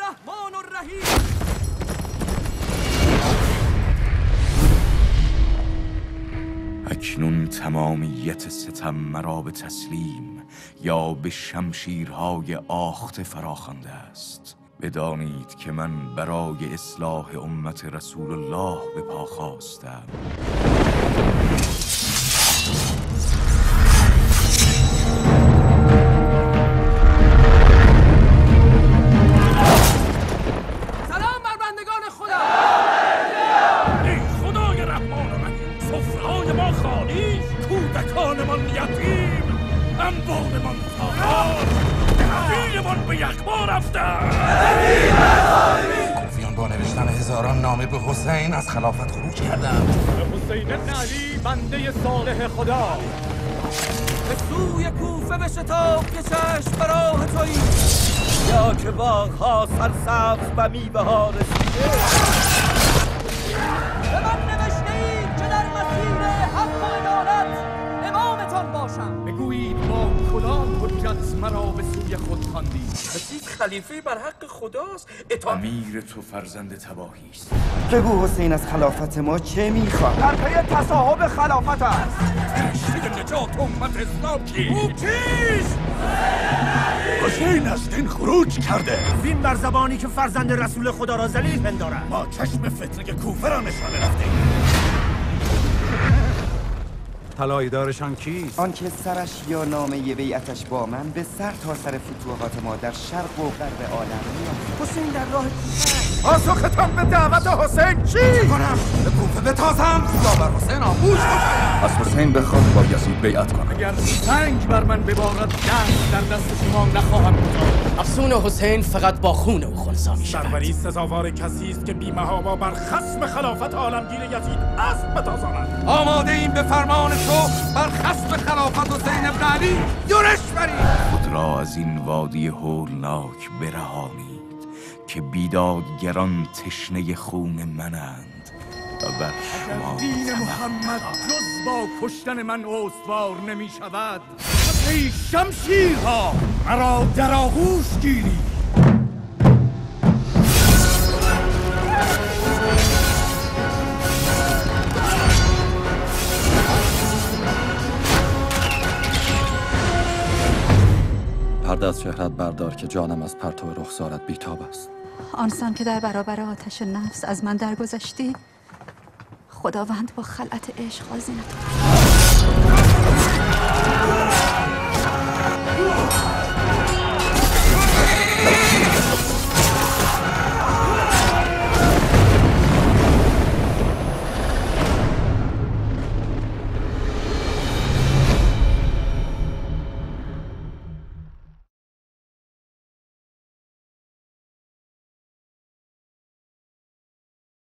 الرحمن الرحیم. اکنون تمامیت ستم مرا به تسلیم یا به شمشیرهای آخته فراخوانده است. بدانید که من برای اصلاح امت رسول الله به پا خواستم. سلام بر بندگان خدا. ای خدای رحمان و رحیم، سفره‌های ما خالی، کودکانمان یتیم، انبارمان تاراج، نویرمان به یغما رفتند. کوفیان با نوشتن هزاران نامه به حسین از خلافت خروج کردند. به حسین ابن علی بنده صالح خدا، به سوی کوفه بشتاب که چشم به راه تویی، یا که باغ‌ها سرسبز و میوه‌ها رسیده. به من نوشته‌اید که در مسیر حق و عدالت امامتان باشم. بگویید با کدام حجت مرا به سوی خود خواندید؟ بسید خلیفه بر حق خداست. امیر تو فرزند تباهی است. بگو حسین از خلافت ما چه میخواد؟ در پی تصاحب خلافت است. فرشته نجات امت اسلام کی؟ او کیست؟ حسین از دین خروج کرده. این بر زبانی که فرزند رسول خدا را ذلیل پندارد. ما چشم فتنه کوفه را نشانه رفتیم. طلایه‌دارشان کیست؟ آن که سرش یا نامه بیعتش با من به سر تا سر فتوحات ما در شرق و غرب عالم میاد. حسین در راه پاسختان به دعوت حسین چی؟ کنم به کوفه بتازم یا بر حسین آموز کنم؟ از حسین بخواد با یزید بیعت کنم. اگر سنگ بر من ببارد دست در دست شما نخواهم گذاشت. افسون حسین فقط با خون او خنثی می شود. سروری سزاوار کسی است که بی‌محابا بر خصم خلافت عالمگیر یزید اسب بتازاند. آماده این به فرمان تو بر خصم خلافت حسین ابن علی یورش برید. خود را از این وادی هولناک برهانید که بیدادگران تشنه خون منند و بر شما دین محمد جز با کشتن من استوار نمی شود. ای شمشیرها مرا در آغوش گیرید. پرده از چهرت بردار که جانم از پرتو رخسارت بیتاب است. آنسان که در برابر آتش نفس از من درگذشتی، خداوند با خلعت عشق آذینت